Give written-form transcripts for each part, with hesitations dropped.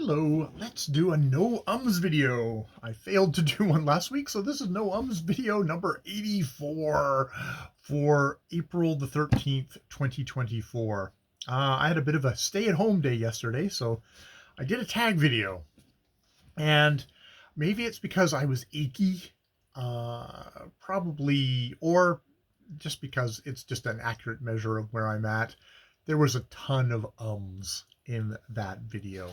Hello, let's do a no ums video. I failed to do one last week, so this is no ums video number 84 for April the 13th, 2024. I had a bit of a stay-at-home day yesterday, so I did a tag video. And maybe it's because I was achy, probably, or just because it's just an accurate measure of where I'm at. There was a ton of ums in that video.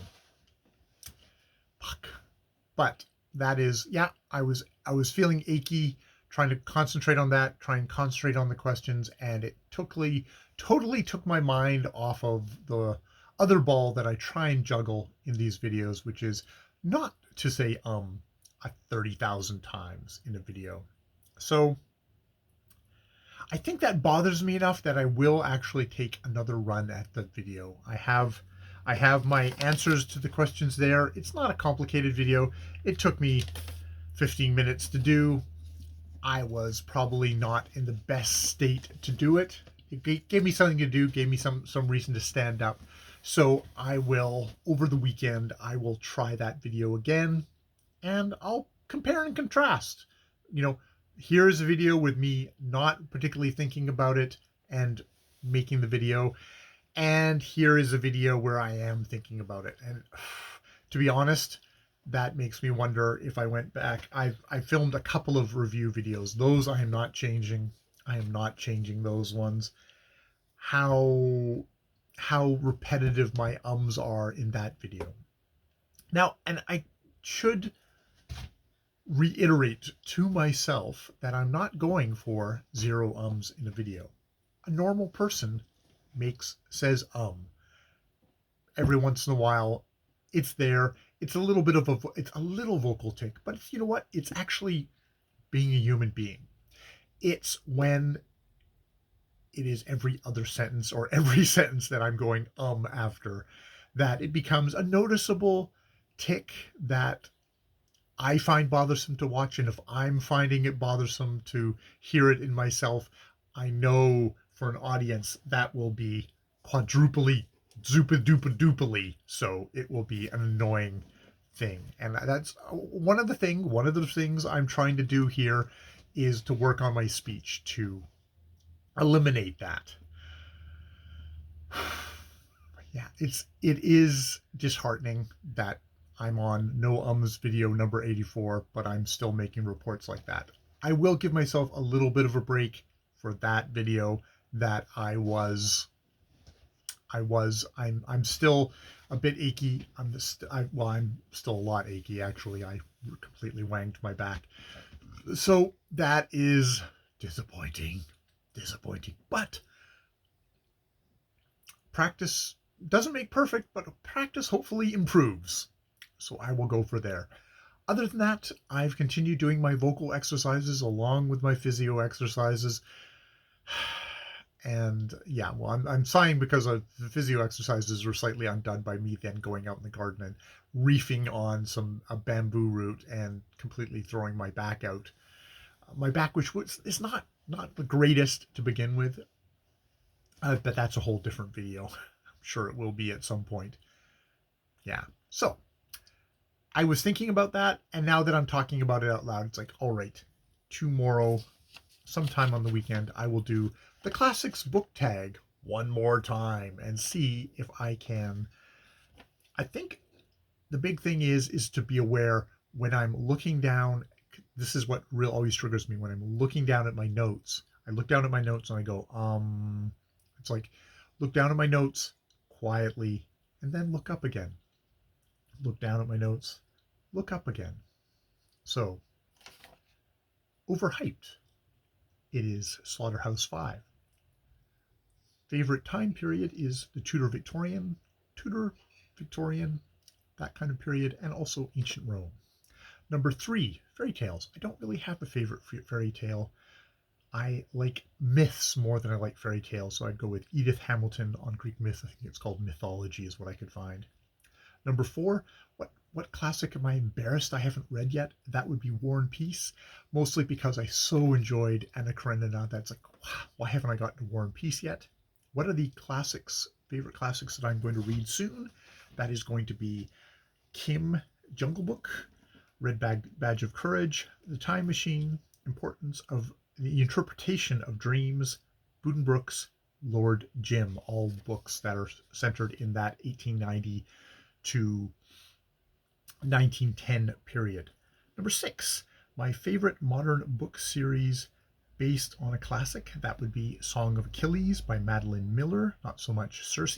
Fuck. But that is, yeah, I was feeling achy, trying to concentrate on that, try and concentrate on the questions, and it totally took my mind off of the other ball that I try and juggle in these videos, which is not to say 30,000 times in a video. So I think that bothers me enough that I will actually take another run at the video. I have my answers to the questions there. It's not a complicated video. It took me 15 minutes to do. I was probably not in the best state to do it. It gave me something to do, gave me some reason to stand up. So I will, over the weekend, I will try that video again and I'll compare and contrast. You know, here's a video with me not particularly thinking about it and making the video. And here is a video where I am thinking about it. And to be honest, that makes me wonder if I went back. I filmed a couple of review videos. Those I am not changing. I am not changing those ones. How repetitive my ums are in that video. Now, and I should reiterate to myself that I'm not going for 0 ums in a video. A normal person says every once in a while. It's there. It's a little bit of it's a little vocal tick, but you know what? It's actually being a human being. It's when it is every other sentence or every sentence that I'm going after that it becomes a noticeable tick that I find bothersome to watch. And if I'm finding it bothersome to hear it in myself, I know for an audience that will be quadruply, zupa-dupa-duply, so it will be an annoying thing. And that's one of the things I'm trying to do here is to work on my speech to eliminate that. Yeah, it is disheartening that I'm on no ums video number 84, but I'm still making reports like that. I will give myself a little bit of a break for that video that I'm still a bit achy. I'm still a lot achy, actually. I completely wanged my back. So that is disappointing. But practice doesn't make perfect, but practice hopefully improves. So I will go for there. Other than that, I've continued doing my vocal exercises along with my physio exercises. And yeah, well, I'm sighing because the physio exercises were slightly undone by me then going out in the garden and reefing on a bamboo root and completely throwing my back out. My back, which is not the greatest to begin with, but that's a whole different video. I'm sure it will be at some point. Yeah, so I was thinking about that, and now that I'm talking about it out loud, it's like, all right, tomorrow, sometime on the weekend, I will do the classics book tag one more time and see if I can. I think the big thing is to be aware when I'm looking down. This is what always triggers me when I'm looking down at my notes. I look down at my notes and I go, it's like, look down at my notes quietly and then look up again. Look down at my notes, look up again. So, overhyped. It is Slaughterhouse 5. Favorite time period is the Tudor Victorian, that kind of period, and also ancient Rome. Number 3, fairy tales. I don't really have a favorite fairy tale. I like myths more than I like fairy tales, so I'd go with Edith Hamilton on Greek myth. I think it's called mythology is what I could find. Number 4, what classic am I embarrassed I haven't read yet? That would be War and Peace, mostly because I so enjoyed Anna Karenina. That's like, wow, why haven't I gotten to War and Peace yet? What are the favorite classics that I'm going to read soon? That is going to be Kim, Jungle Book, Red Badge of Courage, The Time Machine, Importance of the Interpretation of Dreams, Buddenbrooks, Lord Jim, all books that are centered in that 1890 to 1910 period. Number 6, my favorite modern book series based on a classic. That would be Song of Achilles by Madeline Miller, not so much Circe.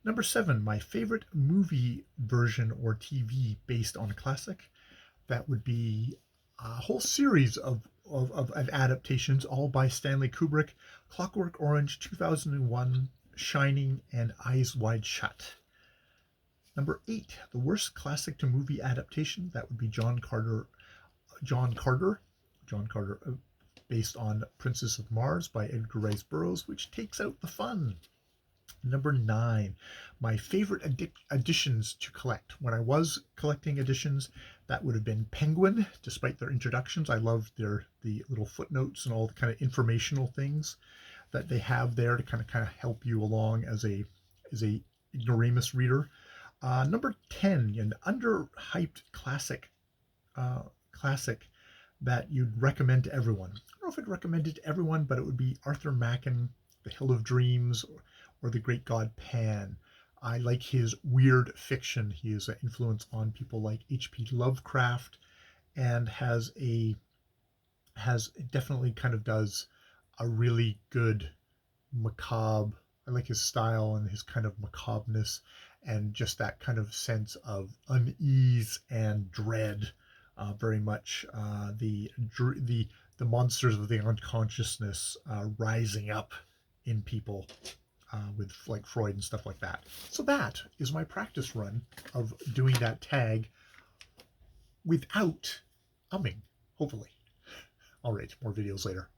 Number 7, my favorite movie version or TV based on a classic. That would be a whole series of adaptations, all by Stanley Kubrick: Clockwork Orange, 2001, Shining, and Eyes Wide Shut. Number 8, the worst classic to movie adaptation. That would be John Carter, based on Princess of Mars by Edgar Rice Burroughs, which takes out the fun. Number 9, my favorite editions to collect. When I was collecting editions, that would have been Penguin, despite their introductions. I loved the little footnotes and all the kind of informational things that they have there to kind of help you along as a ignoramus reader. Number 10, an underhyped classic that you'd recommend to everyone. I don't know if I'd recommend it to everyone, but it would be Arthur Machen, The Hill of Dreams, or The Great God Pan. I like his weird fiction. He has an influence on people like H.P. Lovecraft, and definitely kind of does a really good macabre. I like his style and his kind of macabreness, and just that kind of sense of unease and dread. Very much the monsters of the unconsciousness rising up in people. With like Freud and stuff like that. So that is my practice run of doing that tag without umming, hopefully. All right, more videos later.